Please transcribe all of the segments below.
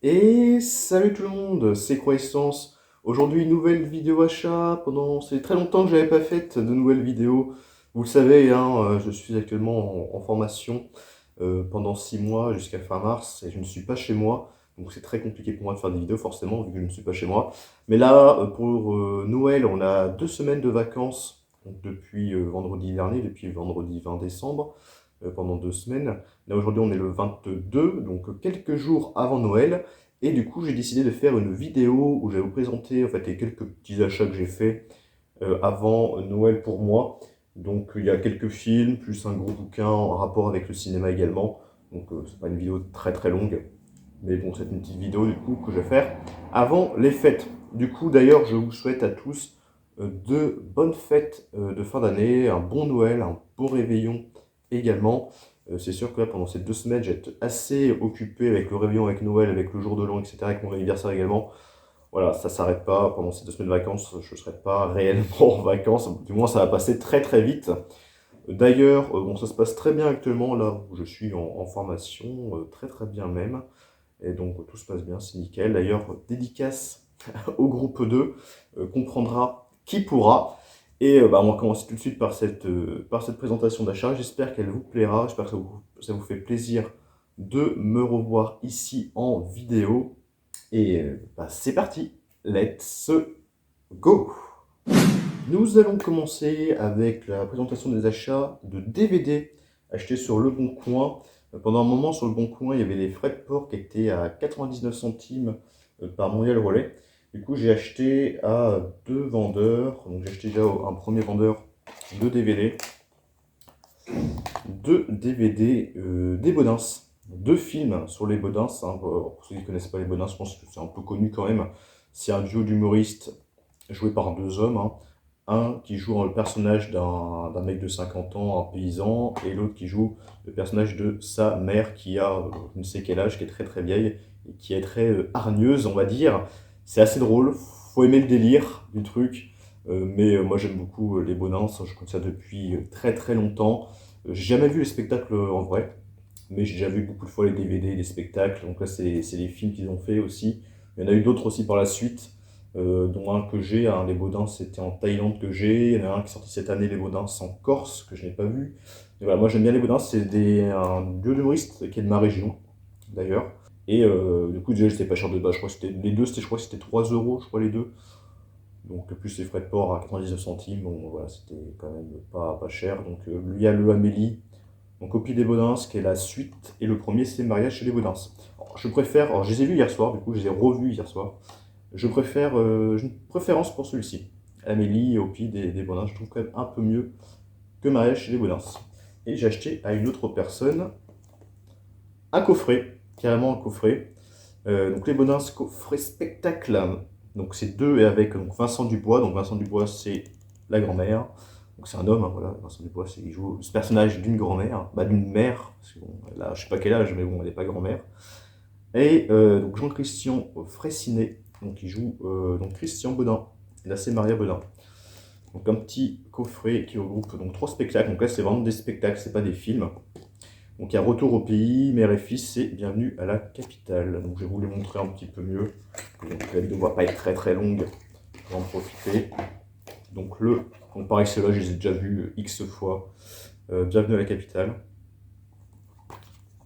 Et salut tout le monde, c'est Croissance. Aujourd'hui, nouvelle vidéo achat. C'est très longtemps que j'avais pas fait de nouvelles vidéos. Vous le savez, hein, je suis actuellement en formation pendant 6 mois jusqu'à fin mars et je ne suis pas chez moi. Donc c'est très compliqué pour moi de faire des vidéos forcément vu que je ne suis pas chez moi. Mais là, pour Noël, on a 2 semaines de vacances donc depuis vendredi dernier, depuis vendredi 20 décembre, pendant 2 semaines. Là aujourd'hui, on est le 22, donc quelques jours avant Noël. Et du coup, j'ai décidé de faire une vidéo où je vais vous présenter en fait, les quelques petits achats que j'ai faits avant Noël pour moi. Donc il y a quelques films, plus un gros bouquin en rapport avec le cinéma également. Donc c'est pas une vidéo très très longue. Mais bon, c'est une petite vidéo du coup que je vais faire avant les fêtes. Du coup, d'ailleurs, je vous souhaite à tous de bonnes fêtes de fin d'année, un bon Noël, un bon réveillon également. C'est sûr que là, pendant ces 2 semaines, j'ai été assez occupé avec le réveillon, avec Noël, avec le jour de l'an, etc., avec mon anniversaire également. Voilà, ça s'arrête pas. Pendant ces 2 semaines de vacances, je ne serai pas réellement en vacances. Du moins, ça va passer très très vite. D'ailleurs, bon, ça se passe très bien actuellement, là où je suis en formation, très très bien même. Et donc tout se passe bien, c'est nickel. D'ailleurs, dédicace au groupe 2, comprendra qui pourra. Et bah, on va commencer tout de suite par cette présentation d'achat. J'espère qu'elle vous plaira, j'espère que ça vous fait plaisir de me revoir ici en vidéo. Et bah, c'est parti, let's go! Nous allons commencer avec la présentation des achats de DVD achetés sur Le Bon Coin. Pendant un moment, sur Le Bon Coin, il y avait les frais de port qui étaient à 99 centimes par Mondial Relais. Du coup, j'ai acheté à deux vendeurs. Donc, j'ai acheté déjà un premier vendeur de DVD. Deux DVD des Bodins. Deux films sur les Bodins, hein. Pour ceux qui ne connaissent pas les Bodins, je pense que c'est un peu connu quand même. C'est un duo d'humoristes joué par deux hommes, hein. Un qui joue le personnage d'un mec de 50 ans, un paysan, et l'autre qui joue le personnage de sa mère qui a je ne sais quel âge, qui est très très vieille, et qui est très hargneuse, on va dire. C'est assez drôle, faut aimer le délire du truc, mais moi j'aime beaucoup les Bonins, je connais ça depuis très très longtemps. J'ai jamais vu les spectacles en vrai, mais j'ai déjà vu beaucoup de fois les DVD, les spectacles, donc là c'est les films qu'ils ont fait aussi. Il y en a eu d'autres aussi par la suite dont un que j'ai, les Baudins c'était en Thaïlande que j'ai, il y en a un qui est sorti cette année, les Baudins en Corse, que je n'ai pas vu. Et voilà, moi j'aime bien les Baudins, c'est un duo d'humoristes qui est de ma région d'ailleurs. Et du coup déjà c'était pas cher de base, je crois que c'était les deux, je crois que c'était 3 euros, je crois les deux. Donc plus les frais de port à 99 centimes, bon voilà, c'était quand même pas cher. Donc il y a le Amélie, donc Copie des Baudins, qui est la suite, et le premier c'est Mariage chez les Baudins. Alors, je préfère, alors je les ai vus hier soir, du coup je les ai revus hier soir. J'ai une préférence pour celui-ci. Amélie et Opie des Bonins, je trouve quand même un peu mieux que Mariage chez les Bonins. Et j'ai acheté à une autre personne un coffret, carrément un coffret. Donc les Bonins coffret spectacle. Donc c'est deux et avec donc Vincent Dubois. Donc Vincent Dubois c'est la grand-mère. Donc c'est un homme, hein, voilà. Vincent Dubois il joue ce personnage d'une grand-mère, bah, d'une mère, parce que bon, là je sais pas quel âge, mais bon elle n'est pas grand-mère. Et donc Jean-Christian Fraissinet, donc il joue donc Christian Bodin. Et là c'est Maria Bodin. Donc un petit coffret qui regroupe donc trois spectacles. Donc là c'est vraiment des spectacles, c'est pas des films. Donc il y a Retour au pays, Mère et fils et Bienvenue à la capitale. Donc je vais vous les montrer un petit peu mieux. Donc la vidéo ne va pas être très très longue, je vais en profiter. Donc pareil ceux-là je les ai déjà vus X fois. Bienvenue à la capitale.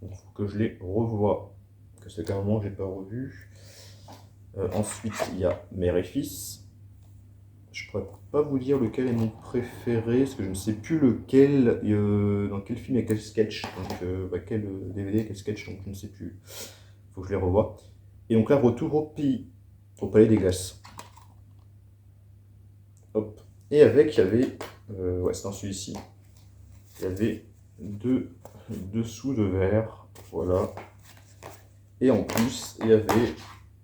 Donc il faut que je les revoie. Que c'est qu'à un moment que j'ai pas revu. Ensuite, il y a Mère et Fils. Je pourrais pas vous dire lequel est mon préféré, parce que je ne sais plus lequel, dans quel film et quel sketch, donc quel DVD, quel sketch, donc je ne sais plus. Il faut que je les revoie. Et donc là, Retour au pays, au Palais des Glaces. Hop. Et avec, il y avait, ouais, c'est dans celui-ci, il y avait deux dessous de verre, voilà. Et en plus, il y avait,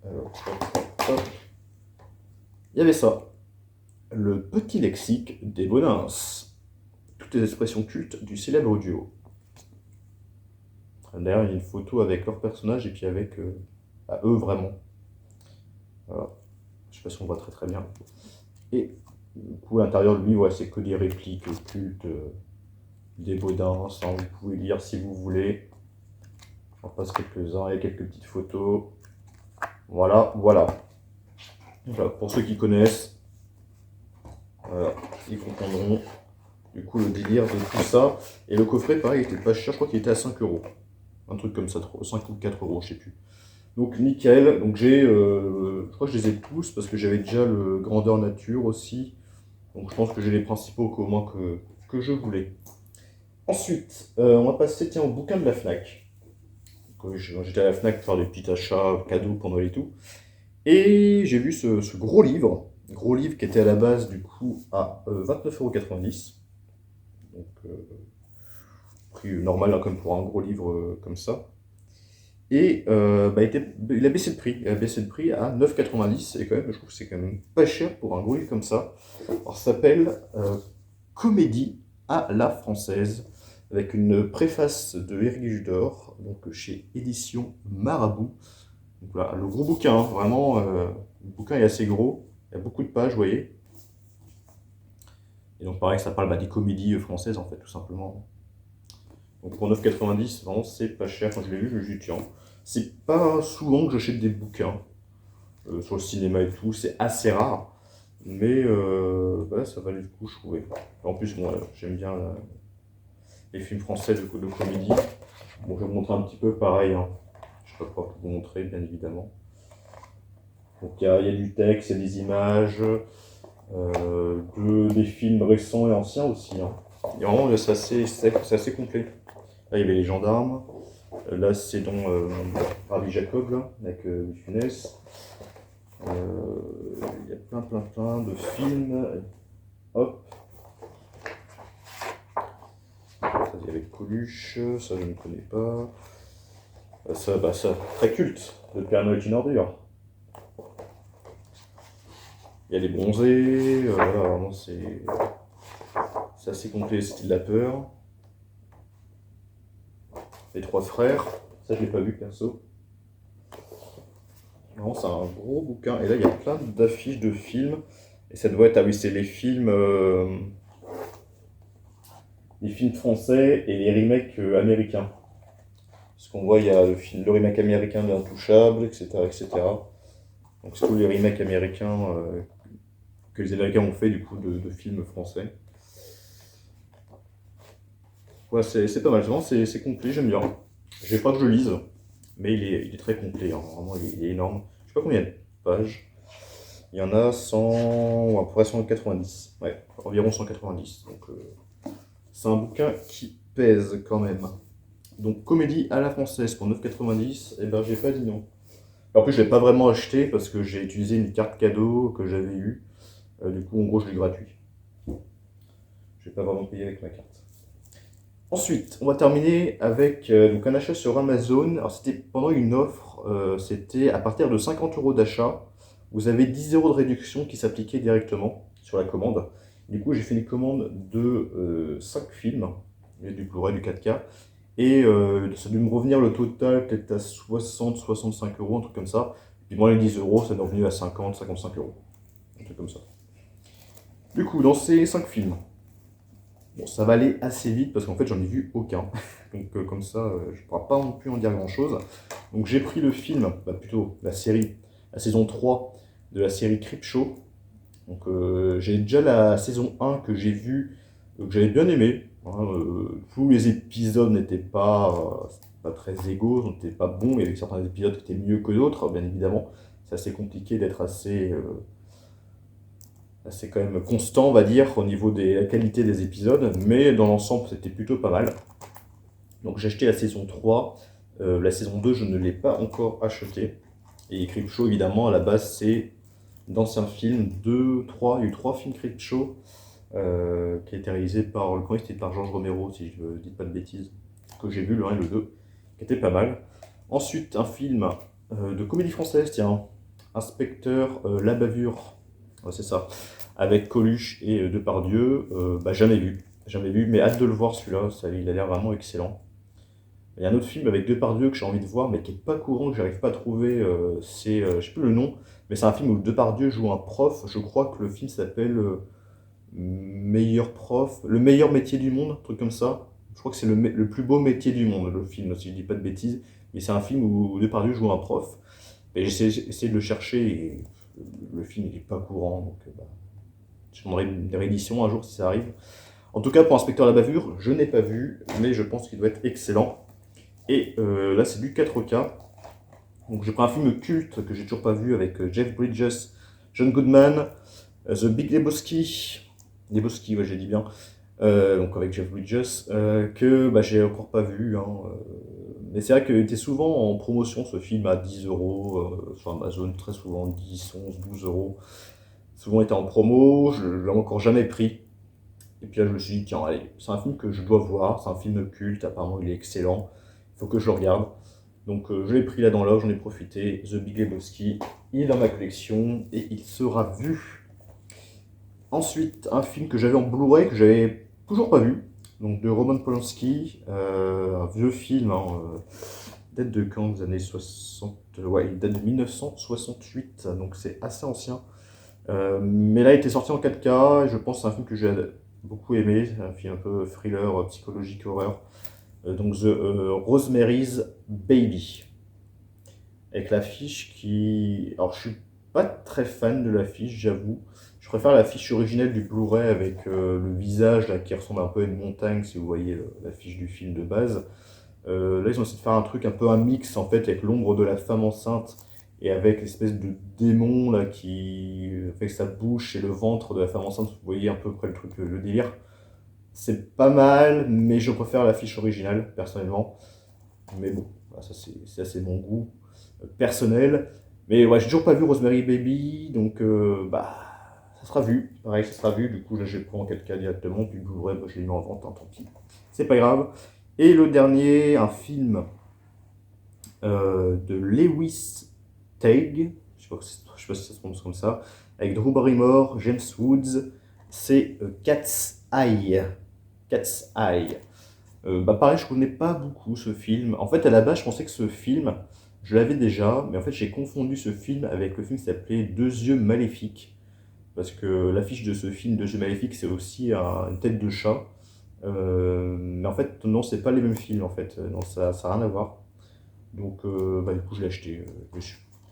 hop, hop, il y avait ça. Le petit lexique des Bonins. Toutes les expressions cultes du célèbre duo. D'ailleurs, il y a une photo avec leur personnage et puis avec à eux vraiment. Voilà. Je sais pas si on voit très très bien. Et du coup, à l'intérieur de lui, ouais, c'est que des répliques cultes des Bodins. Hein, vous pouvez lire si vous voulez. J'en passe quelques-uns. Il y a quelques petites photos. Voilà, voilà. Voilà, pour ceux qui connaissent, voilà, ils comprendront du coup le délire de tout ça. Et le coffret, pareil, il était pas cher, je crois qu'il était à 5 euros. Un truc comme ça, 5 ou 4 euros, je sais plus. Donc nickel, donc je crois que je les ai tous parce que j'avais déjà le grandeur nature aussi. Donc je pense que j'ai les principaux qu'au moins que je voulais. Ensuite, on va passer tiens, au bouquin de la FNAC. Donc, j'étais à la FNAC pour faire des petits achats cadeaux pour Noël et tout. Et j'ai vu ce gros livre qui était à la base du coup à 29,90 €. Donc prix normal hein, comme pour un gros livre comme ça. Et bah, il a baissé le prix. Il a baissé le prix à 9,90 €. Et quand même, je trouve que c'est quand même pas cher pour un gros livre comme ça. Alors, ça s'appelle Comédie à la française, avec une préface de Éric Judor, donc chez Édition Marabout. Donc voilà, le gros bouquin, hein, vraiment, le bouquin est assez gros, il y a beaucoup de pages, vous voyez. Et donc pareil, ça parle des comédies françaises, en fait, tout simplement. Donc pour 9,90 €, vraiment, c'est pas cher. Quand je l'ai vu, je me suis dit, tiens, c'est pas souvent que j'achète des bouquins sur le cinéma et tout, c'est assez rare. Mais voilà, ça valait le coup, je trouvais. En plus, moi, j'aime bien les films français de comédie. Bon, je vais vous montrer un petit peu pareil, hein. Je ne peux pas tout vous montrer, bien évidemment. Donc il y a du texte, il y a des images, des films récents et anciens aussi, hein. Et vraiment, c'est assez complet. Là, il y avait Les Gendarmes. Là, c'est dans Rabbi Jacob, là, avec Louis de Funès. Il y a plein de films. Hop. Ça, il y avait Coluche, ça je ne connais pas. Ça, très culte. Le Père Noël est une ordure. Il y a les bronzés, voilà, vraiment c'est assez complet, style La Peur. Les Trois Frères, ça je l'ai pas vu perso. Non, c'est un gros bouquin. Et là, il y a plein d'affiches de films. Et ça doit être, ah oui, c'est les films français et les remakes américains. Parce qu'on voit, il y a le remake américain de L'Intouchable, etc., etc. Donc c'est tous les remakes américains que les Américains ont fait du coup de films français. Ouais, c'est pas mal, vraiment, c'est complet, j'aime bien. Je vais pas que je le lise, mais il est très complet, hein. Vraiment, il est énorme. Je sais pas combien il y a de pages. Il y en a 100, ou à peu près 190. Ouais, environ 190. Donc c'est un bouquin qui pèse quand même. Donc comédie à la française pour 9,90, et ben j'ai pas dit non. En plus, je l'ai pas vraiment acheté parce que j'ai utilisé une carte cadeau que j'avais eue. Du coup, en gros, je l'ai gratuit. Je vais pas vraiment payer avec ma carte. Ensuite, on va terminer avec donc un achat sur Amazon. Alors, c'était pendant une offre, c'était à partir de 50 € d'achat. Vous avez 10 € de réduction qui s'appliquait directement sur la commande. Du coup, j'ai fait une commande de 5 films, du Blu-ray, du 4K. Et ça a dû me revenir le total peut-être à 60-65 €, un truc comme ça. Puis moi, les 10 €, ça m'est revenu à 50-55 €. Un truc comme ça. Du coup, dans ces 5 films, bon, ça va aller assez vite parce qu'en fait, j'en ai vu aucun. Donc, comme ça, je ne pourrai pas non plus en dire grand-chose. Donc, j'ai pris le film, plutôt la série, la saison 3 de la série Creepshow. Donc, j'ai déjà la saison 1 que j'ai vue, que j'avais bien aimé. Hein, tous les épisodes n'étaient pas très égaux, n'étaient pas bons. Il y avait certains épisodes qui étaient mieux que d'autres, bien évidemment. C'est assez compliqué d'être assez quand même constant, on va dire, au niveau de la qualité des épisodes, mais dans l'ensemble, c'était plutôt pas mal. Donc j'ai acheté la saison 3, la saison 2, je ne l'ai pas encore acheté. Et Creepshow, évidemment, à la base, c'est d'anciens films, 2, 3, il y a eu 3 films Creepshow, qui a été réalisé par, le premier c'était par Georges Romero, si je ne dis pas de bêtises, que j'ai vu, le 1 et le 2, qui était pas mal. Ensuite, un film de comédie française, tiens, Inspecteur La Bavure, ouais, c'est ça, avec Coluche et Depardieu, jamais vu, mais hâte de le voir celui-là, il a l'air vraiment excellent. Il y a un autre film avec Depardieu que j'ai envie de voir, mais qui n'est pas courant, que j'arrive pas à trouver, je ne sais plus le nom, mais c'est un film où Depardieu joue un prof, je crois que le film s'appelle Meilleur prof, le meilleur métier du monde, un truc comme ça. Je crois que c'est le plus beau métier du monde, le film, si je dis pas de bêtises, mais c'est un film où Depardieu joue un prof. Et j'ai essayé de le chercher et le film il est pas courant, donc bah, je demanderai une réédition un jour si ça arrive. En tout cas, pour Inspecteur la bavure, je n'ai pas vu, mais je pense qu'il doit être excellent. Et là, c'est du 4K. Donc j'ai pris un film culte que j'ai toujours pas vu avec Jeff Bridges, John Goodman, The Big Lebowski. Lebowski, ouais, j'ai dit bien. Donc avec Jeff Bridges, que bah, j'ai encore pas vu. Hein, mais c'est vrai qu'il était souvent en promotion ce film à 10 euros sur Amazon, très souvent 10, 11, 12 euros. Souvent était en promo, je l'ai encore jamais pris. Et puis là je me suis dit, tiens, allez, c'est un film que je dois voir, c'est un film culte, apparemment il est excellent, il faut que je le regarde. Donc je l'ai pris là dans l'ordre, j'en ai profité, The Big Lebowski, il est dans ma collection et il sera vu. Ensuite, un film que j'avais en Blu-ray, que j'avais toujours pas vu, donc de Roman Polanski, un vieux film, hein, date de quand? Des années 60, ouais, il date de 1968, donc c'est assez ancien. Mais là, il était sorti en 4K, et je pense que c'est un film que j'ai beaucoup aimé, c'est un film un peu thriller, psychologique, horreur. Donc The Rosemary's Baby. Avec l'affiche qui... Alors, je suis pas très fan de l'affiche, j'avoue. Je préfère l'affiche originelle du Blu-ray avec le visage là, qui ressemble un peu à une montagne, si vous voyez l'affiche du film de base. Là, ils ont essayé de faire un truc un peu un mix en fait avec l'ombre de la femme enceinte et avec l'espèce de démon là qui fait sa bouche et le ventre de la femme enceinte. Vous voyez à peu près le truc, le délire. C'est pas mal, mais je préfère l'affiche originale personnellement. Mais bon, voilà, ça c'est mon goût personnel. Mais ouais, j'ai toujours pas vu Rosemary Baby, donc bah ça sera vu. Pareil, ça sera vu. Du coup, là, j'ai pris en 4K directement. Puis Blu-ray, bah, je l'ai mis en vente, hein, tant pis. C'est pas grave. Et le dernier, un film de Lewis Teague, je sais pas si ça se prononce comme ça, avec Drew Barrymore, James Woods, c'est Cat's Eye. Cat's Eye. Bah pareil, je connais pas beaucoup ce film. En fait, à la base, je pensais que ce film, je l'avais déjà, mais en fait, j'ai confondu ce film avec le film qui s'appelait Deux yeux maléfiques. Parce que l'affiche de ce film, Deux yeux maléfiques, c'est aussi une tête de chat. Mais en fait, non, c'est pas les mêmes films, en fait. Non, ça n'a rien à voir. Donc, bah, du coup, je l'ai acheté.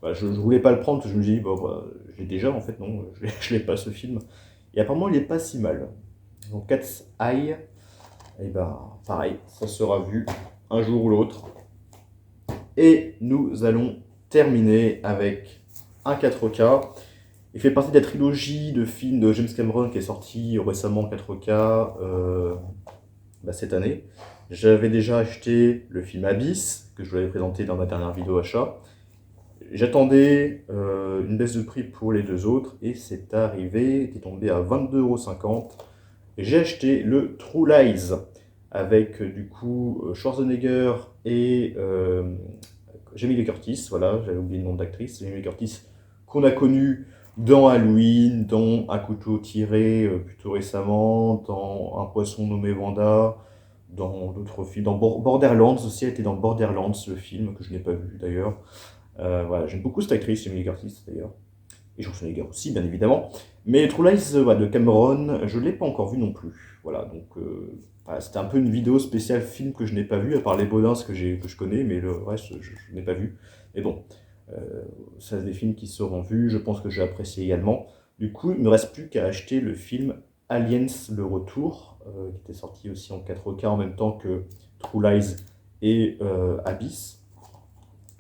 Je voulais pas le prendre, parce que je me dis, bah, je l'ai déjà, en fait, non, je l'ai pas ce film. Et apparemment, il est pas si mal. Donc, Cat's Eye, et ben, pareil, ça sera vu un jour ou l'autre. Et nous allons terminer avec un 4K. Il fait partie de la trilogie de films de James Cameron qui est sorti récemment en 4K bah, cette année. J'avais déjà acheté le film Abyss, que je vous l'avais présenté dans ma dernière vidéo achat. J'attendais une baisse de prix pour les deux autres et c'est arrivé, il était tombé à 22,50 €. J'ai acheté le True Lies avec du coup Schwarzenegger et Jamie Lee Curtis, voilà, j'avais oublié le nom de l'actrice, Jamie Lee Curtis, qu'on a connue dans Halloween, dans Un couteau tiré plutôt récemment, dans Un poisson nommé Wanda, dans d'autres films, dans Borderlands aussi, elle était dans Borderlands, le film que je n'ai pas vu d'ailleurs. Voilà, j'aime beaucoup cette actrice, Jamie Lee Curtis d'ailleurs. Et Schwarzenegger aussi, bien évidemment. Mais True Lies de Cameron, je ne l'ai pas encore vu non plus. Voilà, donc voilà, c'était un peu une vidéo spéciale film que je n'ai pas vu, à part les Bodins que je connais, mais le reste, je n'ai pas vu. Mais bon, ça c'est des films qui seront vus, je pense que j'ai apprécié également. Du coup, il ne me reste plus qu'à acheter le film Aliens le Retour, qui était sorti aussi en 4K en même temps que True Lies et Abyss.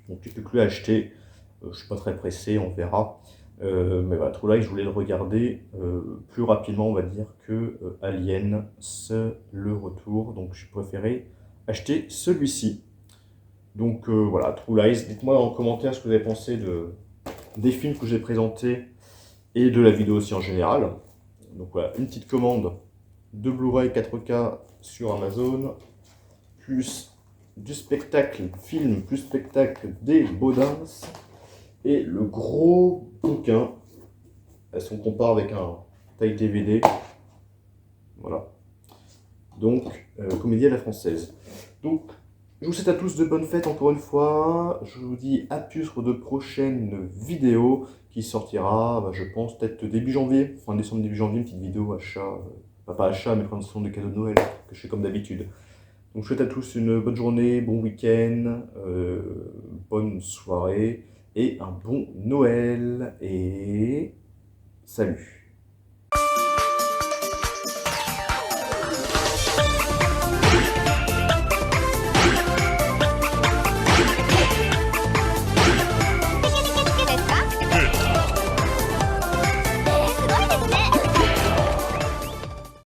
Donc il ne plus qu'à acheter. Je ne suis pas très pressé, on verra. Mais voilà, True Lies, je voulais le regarder plus rapidement, on va dire, que Alien, le retour. Donc j'ai préféré acheter celui-ci. Donc voilà, True Lies. Dites-moi en commentaire ce que vous avez pensé des films que j'ai présentés et de la vidéo aussi en général. Donc voilà, une petite commande de Blu-ray 4K sur Amazon, plus du spectacle film, plus spectacle des Baudins. Et le gros bouquin, si on compare avec un taille DVD, voilà. Donc, comédie à la française. Donc, je vous souhaite à tous de bonnes fêtes encore une fois. Je vous dis à plus pour de prochaines vidéos qui sortira, bah, je pense, peut-être début janvier, fin décembre, début janvier, une petite vidéo achat, pas achat, mais présentation de cadeaux de Noël, que je fais comme d'habitude. Donc, je souhaite à tous une bonne journée, bon week-end, bonne soirée. et un bon Noël. Et salut!